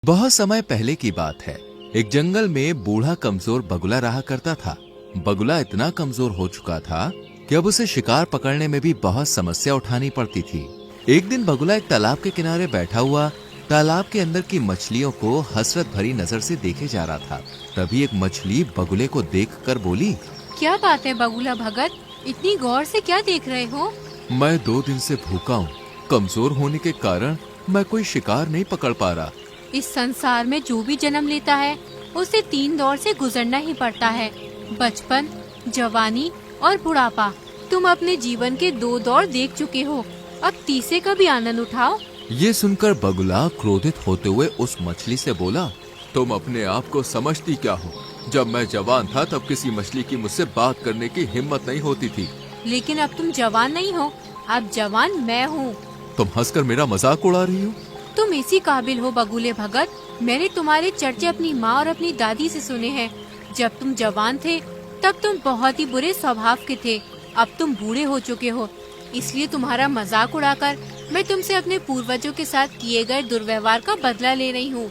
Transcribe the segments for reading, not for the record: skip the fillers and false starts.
बहुत समय पहले की बात है। एक जंगल में बूढ़ा कमजोर बगुला रहा करता था। बगुला इतना कमजोर हो चुका था कि अब उसे शिकार पकड़ने में भी बहुत समस्या उठानी पड़ती थी। एक दिन बगुला एक तालाब के किनारे बैठा हुआ तालाब के अंदर की मछलियों को हसरत भरी नजर से देखे जा रहा था। तभी एक मछली बगुले को देखकर बोली, क्या बात है बगुला भगत, इतनी गौर से क्या देख रहे हो? मैं 2 दिन से भूखा हूँ। कमजोर होने के कारण मैं कोई शिकार नहीं पकड़ पा रहा। इस संसार में जो भी जन्म लेता है उसे 3 दौर से गुजरना ही पड़ता है, बचपन, जवानी और बुढ़ापा। तुम अपने जीवन के 2 दौर देख चुके हो, अब तीसरे का भी आनंद उठाओ। ये सुनकर बगुला क्रोधित होते हुए उस मछली से बोला, तुम अपने आप को समझती क्या हो? जब मैं जवान था तब किसी मछली की मुझसे बात करने की हिम्मत नहीं होती थी। लेकिन अब तुम जवान नहीं हो, अब जवान मैं हूँ। तुम हंसकर मेरा मजाक उड़ा रही हो? तुम इसी काबिल हो बगुले भगत। मैंने तुम्हारे चर्चे अपनी माँ और अपनी दादी से सुने हैं। जब तुम जवान थे तब तुम बहुत ही बुरे स्वभाव के थे। अब तुम बूढ़े हो चुके हो, इसलिए तुम्हारा मजाक उड़ाकर मैं तुमसे अपने पूर्वजों के साथ किए गए दुर्व्यवहार का बदला ले रही हूँ।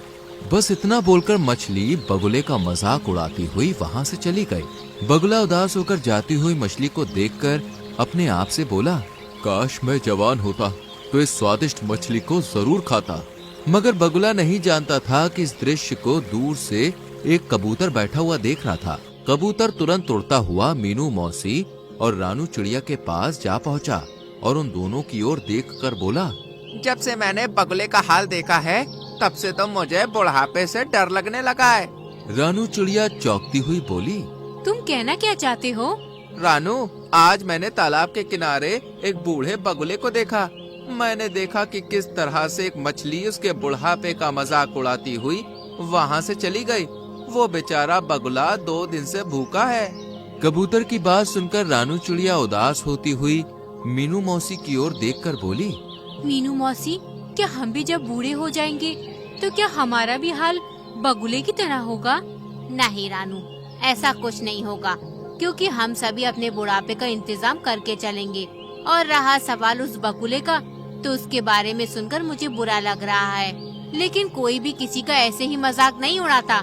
बस इतना बोलकर मछली बगुले का मजाक उड़ाती हुई वहाँ से चली गई। बगुला उदास होकर जाती हुई मछली को देखकर अपने आप से बोला, काश मैं जवान होता तो इस स्वादिष्ट मछली को जरूर खाता। मगर बगुला नहीं जानता था कि इस दृश्य को दूर से एक कबूतर बैठा हुआ देख रहा था। कबूतर तुरंत उड़ता हुआ मीनू मौसी और रानू चिड़िया के पास जा पहुंचा और उन दोनों की ओर देखकर बोला, जब से मैंने बगुले का हाल देखा है तब से तो मुझे बुढ़ापे से डर लगने लगा है। रानू चिड़िया चौंकती हुई बोली, तुम कहना क्या चाहते हो? रानू, आज मैंने तालाब के किनारे एक बूढ़े बगुले को देखा। मैंने देखा कि किस तरह से एक मछली उसके बुढ़ापे का मजाक उड़ाती हुई वहाँ से चली गई। वो बेचारा बगुला 2 दिन से भूखा है। कबूतर की बात सुनकर रानू चिड़िया उदास होती हुई मीनू मौसी की ओर देखकर बोली, मीनू मौसी, क्या हम भी जब बूढ़े हो जाएंगे तो क्या हमारा भी हाल बगुले की तरह होगा? नहीं रानू, ऐसा कुछ नहीं होगा, क्योंकि हम सभी अपने बुढ़ापे का इंतजाम करके चलेंगे। और रहा सवाल उस बगुले का, तो उसके बारे में सुनकर मुझे बुरा लग रहा है, लेकिन कोई भी किसी का ऐसे ही मजाक नहीं उड़ाता।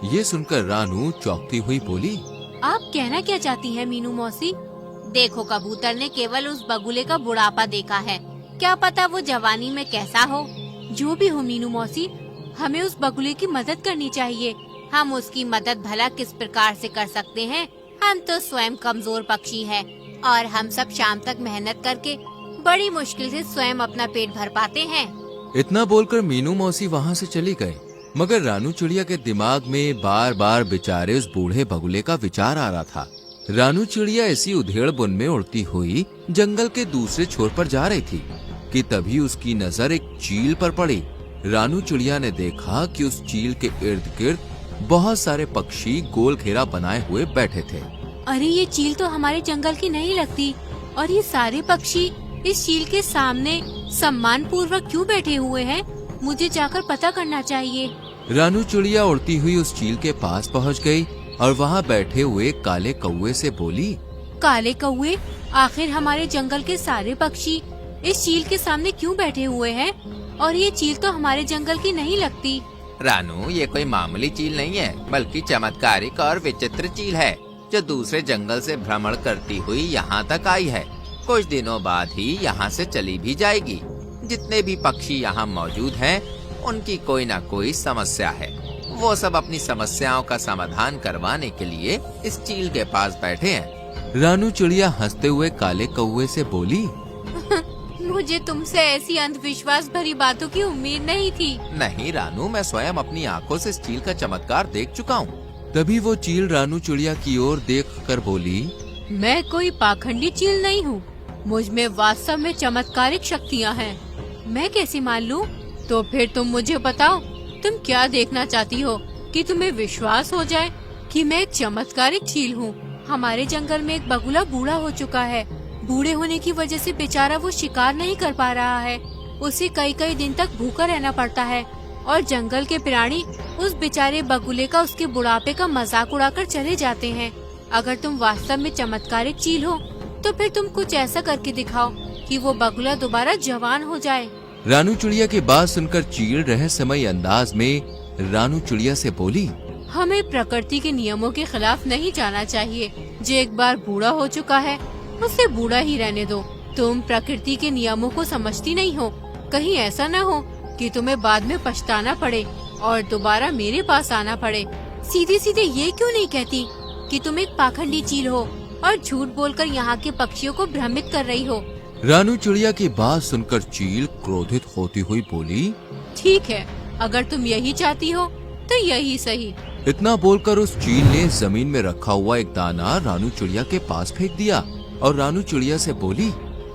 ये सुनकर रानू चौंकती हुई बोली, आप कहना क्या चाहती हैं मीनू मौसी? देखो, कबूतर ने केवल उस बगुले का बुढ़ापा देखा है, क्या पता वो जवानी में कैसा हो। जो भी हो मीनू मौसी, हमें उस बगुले की मदद करनी चाहिए। हम उसकी मदद भला किस प्रकार से कर सकते हैं? हम तो स्वयं कमजोर पक्षी हैं और हम सब शाम तक मेहनत करके बड़ी मुश्किल से स्वयं अपना पेट भर पाते हैं। इतना बोलकर मीनू मौसी वहाँ से चली गई। मगर रानू चिड़िया के दिमाग में बार बार बेचारे उस बूढ़े बगुले का विचार आ रहा था। रानू चिड़िया इसी उधेड़ बुन में उड़ती हुई जंगल के दूसरे छोर पर जा रही थी कि तभी उसकी नजर एक चील पर पड़ी। रानू चिड़िया ने देखा कि उस चील के इर्द गिर्द बहुत सारे पक्षी गोल घेरा बनाए हुए बैठे थे। अरे, ये चील तो हमारे जंगल की नहीं लगती, और ये सारे पक्षी इस चील के सामने सम्मान पूर्वक क्यों बैठे हुए हैं? मुझे जाकर पता करना चाहिए। रानू चिड़िया उड़ती हुई उस चील के पास पहुंच गई और वहां बैठे हुए काले कौवे से बोली, काले कौवे, आखिर हमारे जंगल के सारे पक्षी इस चील के सामने क्यों बैठे हुए हैं? और ये चील तो हमारे जंगल की नहीं लगती। रानू, ये कोई मामूली चील नहीं है, बल्कि चमत्कारिक और विचित्र चील है, जो दूसरे जंगल से भ्रमण करती हुई यहाँ तक आई है। कुछ दिनों बाद ही यहाँ से चली भी जाएगी। जितने भी पक्षी यहाँ मौजूद हैं, उनकी कोई न कोई समस्या है। वो सब अपनी समस्याओं का समाधान करवाने के लिए इस चील के पास बैठे हैं। रानू चिड़िया हंसते हुए काले कौवे से बोली, मुझे तुमसे ऐसी अंधविश्वास भरी बातों की उम्मीद नहीं थी। नहीं रानू, मैं स्वयं अपनी आंखों से इस चील का चमत्कार देख चुका हूँ। तभी वो चील रानू चिड़िया की ओर देखकर बोली, मैं कोई पाखंडी चील नहीं हूँ, मुझ में वास्तव में चमत्कारिक शक्तियाँ हैं। मैं कैसे मान लूँ? तो फिर तुम मुझे बताओ, तुम क्या देखना चाहती हो कि तुम्हें विश्वास हो जाए कि मैं एक चमत्कारिक चील हूँ? हमारे जंगल में एक बगुला बूढ़ा हो चुका है। बूढ़े होने की वजह से बेचारा वो शिकार नहीं कर पा रहा है। उसे कई कई दिन तक भूखा रहना पड़ता है और जंगल के प्राणी उस बेचारे बगुले का उसके बुढ़ापे का मजाक उड़ाकर चले जाते हैं। अगर तुम वास्तव में चमत्कारिक चील हो तो फिर तुम कुछ ऐसा करके दिखाओ कि वो बगुला दोबारा जवान हो जाए। रानू चिड़िया की बात सुनकर चील रहस्यमय अंदाज में रानू चिड़िया से बोली, हमें प्रकृति के नियमों के खिलाफ नहीं जाना चाहिए। जो एक बार बूढ़ा हो चुका है उसे बूढ़ा ही रहने दो। तुम प्रकृति के नियमों को समझती नहीं हो। कहीं ऐसा न हो कि तुम्हें बाद में पछताना पड़े और दोबारा मेरे पास आना पड़े। सीधे सीधे ये क्यों नहीं कहती कि तुम एक पाखंडी चील हो और झूठ बोलकर यहाँ के पक्षियों को भ्रमित कर रही हो। रानू चिड़िया की बात सुनकर चील क्रोधित होती हुई बोली, ठीक है, अगर तुम यही चाहती हो तो यही सही। इतना बोलकर उस चील ने जमीन में रखा हुआ एक दाना रानू चिड़िया के पास फेंक दिया और रानू चिड़िया से बोली,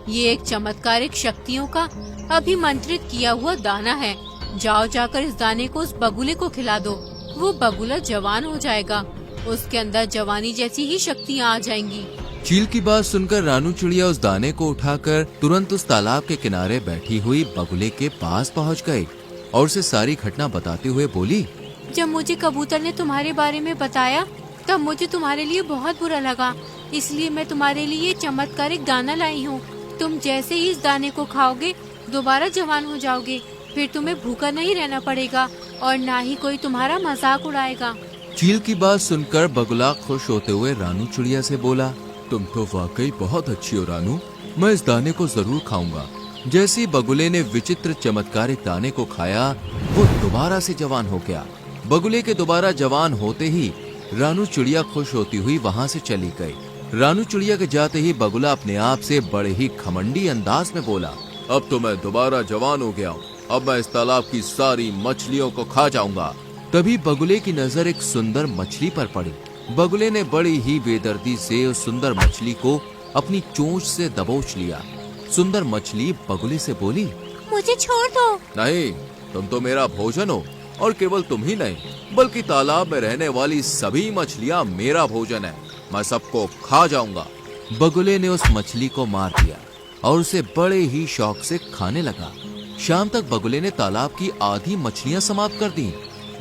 ये एक चमत्कारिक शक्तियों का अभिमंत्रित किया हुआ दाना है। जाओ जाकर इस दाने को उस बगुले को खिला दो। वो बगुला जवान हो जाएगा, उसके अंदर जवानी जैसी ही शक्तियाँ आ जाएंगी। चील की बात सुनकर रानू चिड़िया उस दाने को उठाकर तुरंत उस तालाब के किनारे बैठी हुई बगुले के पास पहुंच गई और उसे सारी घटना बताते हुए बोली, जब मुझे कबूतर ने तुम्हारे बारे में बताया तब मुझे तुम्हारे लिए बहुत बुरा लगा, इसलिए मैं तुम्हारे लिए चमत्कारिक दाना लाई हूँ। तुम जैसे ही इस दाने को खाओगे दोबारा जवान हो जाओगे। फिर तुम्हें भूखा नहीं रहना पड़ेगा और ना ही कोई तुम्हारा मजाक उड़ाएगा। चील की बात सुनकर बगुला खुश होते हुए रानू चिड़िया से बोला, तुम तो वाकई बहुत अच्छी हो रानू, मैं इस दाने को जरूर खाऊंगा। जैसे ही बगुले ने विचित्र चमत्कारिक दाने को खाया वो दोबारा से जवान हो गया। बगुले के दोबारा जवान होते ही रानू चिड़िया खुश होती हुई वहाँ से चली गई। रानू चिड़िया के जाते ही बगुला अपने आप से बड़े ही घमंडी अंदाज में बोला, अब तो मैं दोबारा जवान हो गया हूँ, अब मैं इस तालाब की सारी मछलियों को खा जाऊंगा। तभी बगुले की नजर एक सुंदर मछली पर पड़ी। बगुले ने बड़ी ही बेदर्दी से उस सुंदर मछली को अपनी चोंच से दबोच लिया। सुंदर मछली बगुले से बोली, मुझे छोड़ दो। नहीं, तुम तो मेरा भोजन हो और केवल तुम ही नहीं बल्कि तालाब में रहने वाली सभी मछलियाँ मेरा भोजन है, मैं सबको खा जाऊंगा। बगुले ने उस मछली को मार दिया और उसे बड़े ही शौक से खाने लगा। शाम तक बगुले ने तालाब की आधी मछलियां समाप्त कर दी।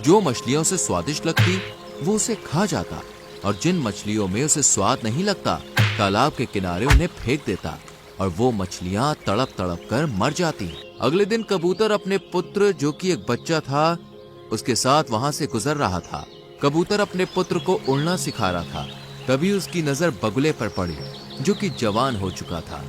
जो मछलियां उसे स्वादिष्ट लगती वो उसे खा जाता और जिन मछलियों में उसे स्वाद नहीं लगता तालाब के किनारे उन्हें फेंक देता और वो मछलियां तड़प तड़प कर मर जाती। अगले दिन कबूतर अपने पुत्र जो कि एक बच्चा था उसके साथ वहां से गुजर रहा था। कबूतर अपने पुत्र को उड़ना सिखा रहा था। तभी उसकी नजर बगुले पर पड़ी जो कि जवान हो चुका था।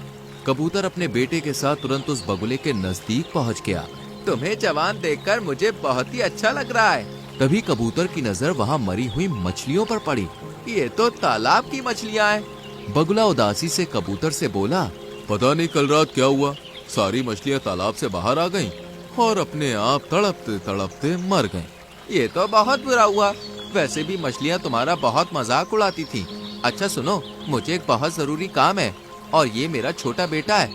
कबूतर अपने बेटे के साथ तुरंत उस बगुले के नजदीक पहुंच गया। तुम्हें जवान देखकर मुझे बहुत ही अच्छा लग रहा है। तभी कबूतर की नजर वहां मरी हुई मछलियों पर पड़ी। ये तो तालाब की मछलियाँ हैं। बगुला उदासी से कबूतर से बोला, पता नहीं कल रात क्या हुआ, सारी मछलियाँ तालाब से बाहर आ गईं और अपने आप तड़पते तड़पते मर गईं। ये तो बहुत बुरा हुआ। वैसे भी मछलियाँ तुम्हारा बहुत मजाक उड़ाती थी। अच्छा सुनो, मुझे एक बहुत जरूरी काम है और ये मेरा छोटा बेटा है,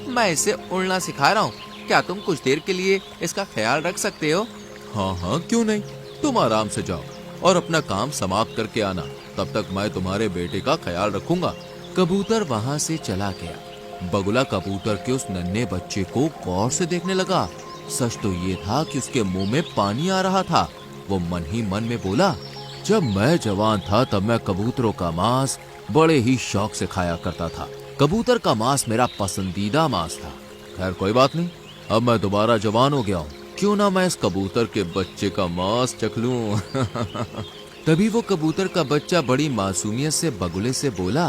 मैं इसे उड़ना सिखा रहा हूँ। क्या तुम कुछ देर के लिए इसका ख्याल रख सकते हो? हाँ हाँ क्यों नहीं, तुम आराम से जाओ और अपना काम समाप्त करके आना, तब तक मैं तुम्हारे बेटे का ख्याल रखूंगा। कबूतर वहाँ से चला गया। बगुला कबूतर के उस नन्हे बच्चे को गौर से देखने लगा। सच तो ये था कि उसके मुंह में पानी आ रहा था। वो मन ही मन में बोला, जब मैं जवान था तब मैं कबूतरों का मांस बड़े ही शौक से खाया करता था। कबूतर का मांस मेरा पसंदीदा मांस था। खैर कोई बात नहीं, अब मैं दोबारा जवान हो गया हूँ, क्यों ना मैं इस कबूतर के बच्चे का मांस चख लूं। तभी वो कबूतर का बच्चा बड़ी मासूमियत से बगुले से बोला,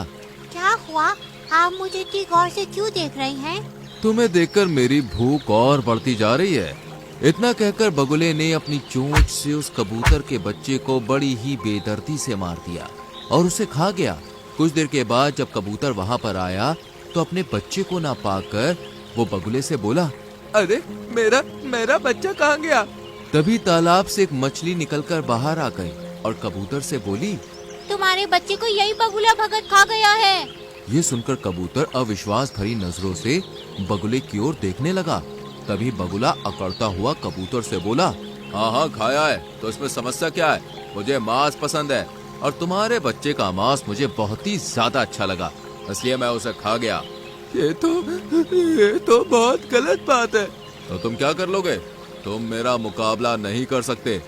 क्या हुआ, आप मुझे इतनी गौर से क्यों देख रही हैं? तुम्हें देखकर मेरी भूख और बढ़ती जा रही है। इतना कहकर बगुले ने अपनी चोंच से उस कबूतर के बच्चे को बड़ी ही बेदर्दी से मार दिया और उसे खा गया। कुछ देर के बाद जब कबूतर वहाँ पर आया तो अपने बच्चे को ना पाकर वो बगुले से बोला, अरे मेरा बच्चा कहाँ गया? तभी तालाब से एक मछली निकलकर बाहर आ गई और कबूतर से बोली, तुम्हारे बच्चे को यही बगुला भगत खा गया है। ये सुनकर कबूतर अविश्वास भरी नजरों से बगुले की ओर देखने लगा। तभी बगुला अकड़ता हुआ कबूतर से बोला, हाँ हाँ खाया है, तो इसमें समस्या क्या है? मुझे मांस पसंद है और तुम्हारे बच्चे का मांस मुझे बहुत ही ज्यादा अच्छा लगा, इसलिए मैं उसे खा गया। ये तो बहुत गलत बात है। तो तुम क्या कर लोगे? तुम मेरा मुकाबला नहीं कर सकते।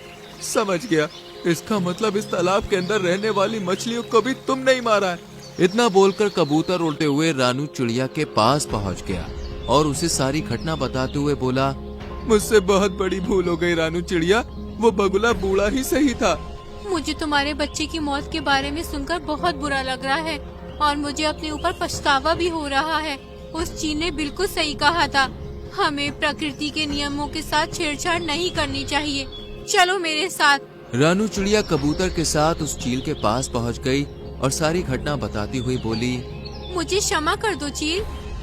समझ गया, इसका मतलब इस तालाब के अंदर रहने वाली मछलियों को भी तुम नहीं मारा है। इतना बोलकर कबूतर उड़ते हुए रानू चिड़िया के पास पहुंच गया और उसे सारी घटना बताते हुए बोला, मुझसे बहुत बड़ी भूल हो गई रानू चिड़िया, वो बगुला बूढ़ा ही सही था। मुझे तुम्हारे बच्चे की मौत के बारे में सुनकर बहुत बुरा लग रहा है और मुझे अपने ऊपर पछतावा भी हो रहा है। उस चील ने बिल्कुल सही कहा था, हमें प्रकृति के नियमों के साथ छेड़छाड़ नहीं करनी चाहिए। चलो मेरे साथ। रानू चिड़िया कबूतर के साथ उस चील के पास पहुंच गई और सारी घटना बताती हुई बोली, मुझे क्षमा कर दो चील,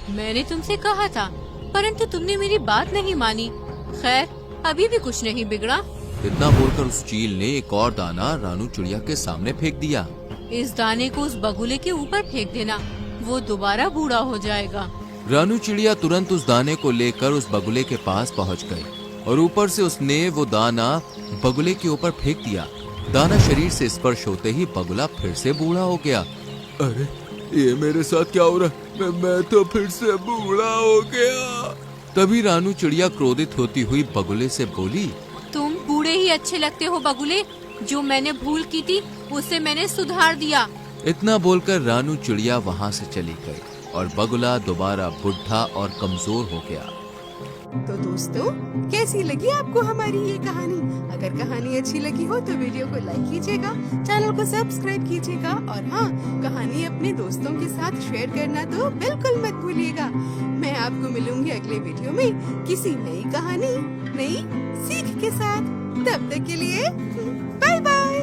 मैंने तुमसे कहा था परंतु तुमने मेरी बात नहीं मानी। खैर अभी भी कुछ नहीं बिगड़ा। इतना बोलकर उस चील ने एक और दाना रानू चिड़िया के सामने फेंक दिया। इस दाने को उस बगुले के ऊपर फेंक देना, वो दोबारा बूढ़ा हो जाएगा। रानू चिड़िया तुरंत उस दाने को लेकर उस बगुले के पास पहुंच गई और ऊपर से उसने वो दाना बगुले के ऊपर फेंक दिया। दाना शरीर से स्पर्श होते ही बगुला फिर से बूढ़ा हो गया। अरे ये मेरे साथ क्या हो रहा है? मैं तो फिर से बूढ़ा हो गया। तभी रानू चिड़िया क्रोधित होती हुई बगुले से बोली, तुम बूढ़े ही अच्छे लगते हो बगुले, जो मैंने भूल की थी उसे मैंने सुधार दिया। इतना बोलकर रानू चिड़िया वहाँ से चली गई और बगुला दोबारा बुढ़ा और कमजोर हो गया। तो दोस्तों, कैसी लगी आपको हमारी ये कहानी? अगर कहानी अच्छी लगी हो तो वीडियो को लाइक कीजिएगा, चैनल को सब्सक्राइब कीजिएगा और हाँ, कहानी अपने दोस्तों के साथ शेयर करना तो बिल्कुल मत भूलिएगा। मैं आपको मिलूंगी अगले वीडियो में किसी नई कहानी, नई सीख के साथ। तब तक के लिए बाय बाय।